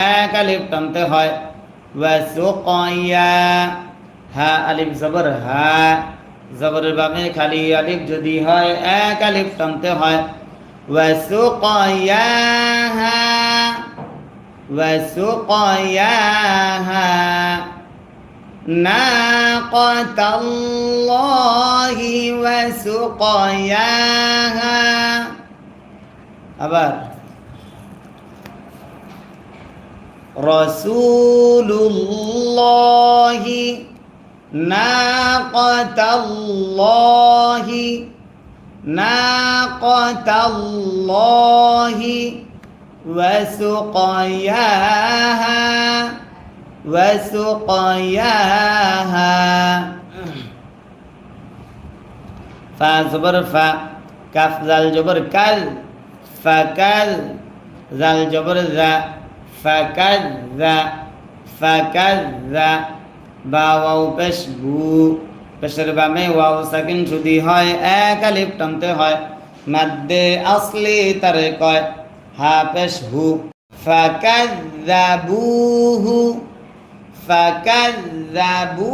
এক আলিফ টানতে হয়। ওয়াসুকয়া হা আলিফ জবর হা, জবরের বামে খালি আলিফ যদি হয় এক আলিফ টানতে হয়। ওয়াসুকয়াহা ওয়াসুকয়াহা নাকাতাল্লাহি ওয়াসুকয়াহা। আবার রাসূলুল্লাহি নাকাতাল্লাহি নাকাতাল্লাহি ওয়াসুকয়াহা ওয়াসুকয়াহা। ফা জবর ফা, কাফ জাল জবর কাল, ফাকাল, জাল জবর জা, ফাকাযযা ফাকাযযা। বা ওয়াও পেশ বু, পেশের বামে ওয়াও সাকিন যদি হয় এক আলিফ টানতে হয়। মাদ্দে আসলি তারে কয় হা পেশ হু। ফাকাযযাবুহু ফাকাযযাবুহু।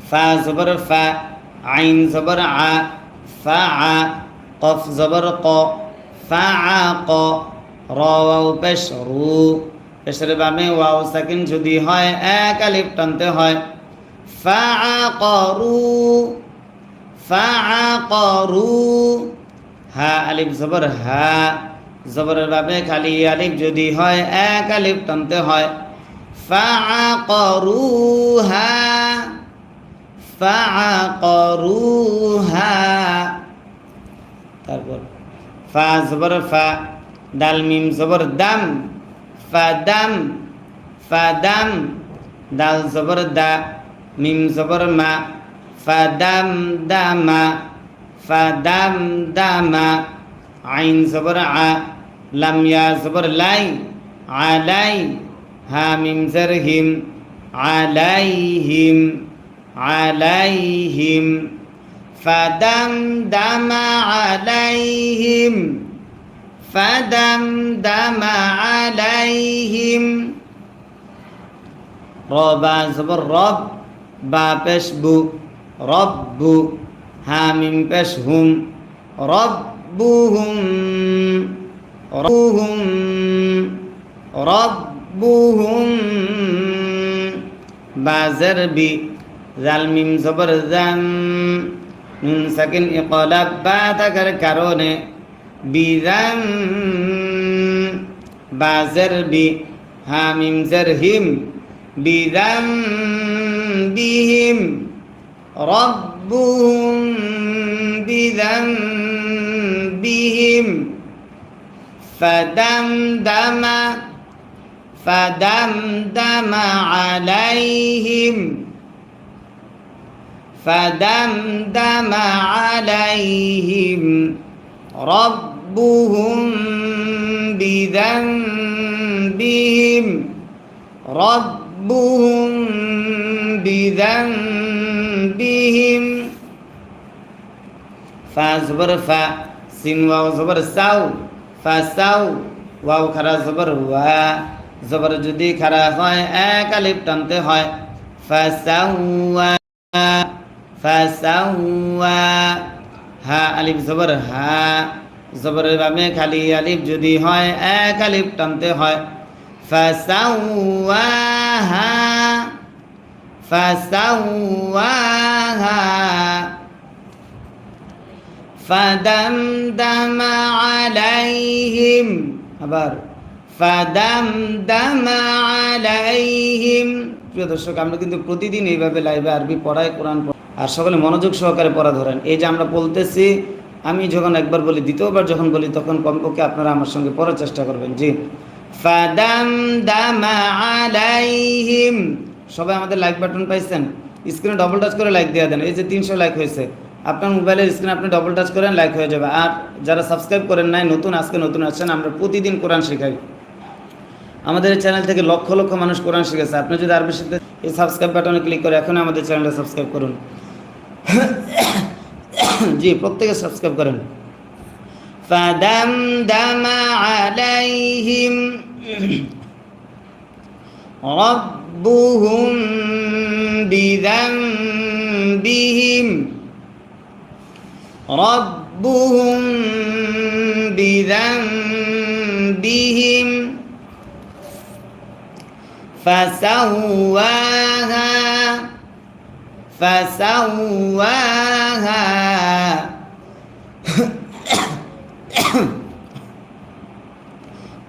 ফা জবর ফা, আইন জবর আ, ফা আ, কফ জবর ক, ফা আ ক। র ওয়াও পেশ রু, পেশের বামে ওয়াও সাকিন যদি হয় এক আলিফ টানতে হয়। ফা আ ক রু ফা আ ক রু। হা আলিফ জবর হা, জবরের বামে খালি আলিফ যদি হয় এক আলিফ টানতে হয়। ফা আ ক রু হা ফা আ ক রু হা। তারপর ফা জবর ফা, দাল মিম জবর দাম, ফাদাম ফাদাম। দাল জবর দা, মিম জবর মা, ফাদাম দামা ফাদাম দামা। আইন জবর আ, লাম ইয়া জবর লাই, আলাই। হা মিম জের হিম, আলাইহিম আলাইহিম। ফাদাম দামা আলাইহিম ফাদামদামা আলাইহিম। র বা জবর রব, বা পেশ বু, রব্বু। হা মিম পেশ হুম, রব্বুহুম রব্বুহুম রব্বুহুম। বা জের বি, জাল মিম জবর জাম, নুন সাকিন ইকলাব বা থাকার কারণে বিজাম। বা জের বি, হা মিম জের হিম, বিজাম বিহিম। রব্বুহুম বিজাম বিহিম। ফাদামদামা ফাদামদামা আলাইহিম ফাদামদামা আলাইহিম। রব্বুহুম বিযামবিহিম রব্বুহুম বিযামবিহিম। ফা জবর ফা, সিন ওয়াও জবর সাউ, ফাসাউ। ওয়াও খারা জবর ওয়া, জবর যদি খারা হয় এক আলিফ টানতে হয়। ফাসাউয়া ফাসাউয়া। হা আলিফ জবর হা, জবরের বামে খালি আলিফ যদি হয় এক আলিফ টানতে হয়। ফাসাউয়াহা ফাসাউয়াহা। ফাদামদামা আলাইহিম। আবার ফাদামদামা আলাইহিম। প্রিয় দর্শক, আমরা কিন্তু প্রতিদিন এইভাবে লাইভে আরবি পড়াই, কোরআন আর সকলে মনোযোগ সহকারে পড়া ধরেন। এই যে আমরা বলতেছি, আমি যখন একবার বলি, দ্বিতীয়বার যখন বলি, তখন কমপক্ষে আপনারা আমার সঙ্গে পড়ার চেষ্টা করবেন। জি, ফাদামদামা আলাইহিম। সবাই আমাদের লাইক বাটন পাইছেন? স্ক্রিনে ডবল টাচ করে লাইক দিয়ে দেন। এই যে 300 লাইক হয়েছে, আপনার মোবাইলের স্ক্রিনে আপনি ডবল টাচ করেন, লাইক হয়ে যাবে। আর যারা সাবস্ক্রাইব করেন নাই, নতুন আজকে নতুন আসছেন, আমরা প্রতিদিন কোরআন শেখাই। আমাদের এই চ্যানেল থেকে লক্ষ লক্ষ মানুষ কোরআন শিখেছে। আপনি যদি আরবি শিখতে, এই সাবস্ক্রাইব বাটনে ক্লিক করে এখন আমাদের চ্যানেলটা সাবস্ক্রাইব করুন। জি, প্রত্যেকে সাবস্ক্রাইব করেন। فدمدم عليهم ربهم بذنبهم فسواها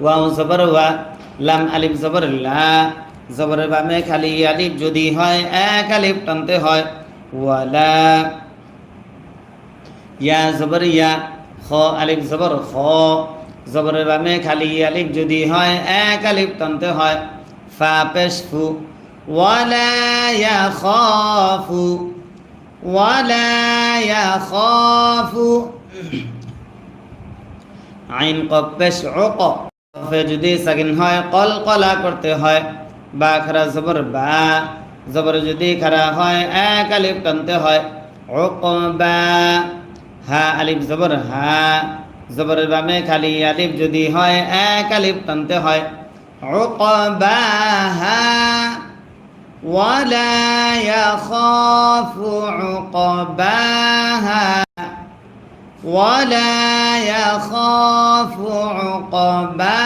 ওয়াও জবর ওয়া লাম আলিফ জবর লা জবরের বামে খালি আলিফ যদি হয় এক আলিফ টানতে হয় ওয়ালা ইয়া জবর ইয়া খ আলিফ জবর খ জবরের বামে খালি আলিফ যদি হয় এক আলিফ টানতে হয় ফা পেশ ফু ওয়ালা ইয়াখাফু আইন কফ পেশ উক কফে যদি সাকিন হয় কলকলা করতে হয় বা খারা জবর বা জবর যদি খারা হয় এক আলিফ টানতে হয় উকবা হা আলিফ জবর হা জবরের বামে খালি আলিফ যদি হয় এক আলিফ টানতে হয় উকবাহা ওয়ালা ইয়াখাফু উকবাহা ولا يخاف عقباها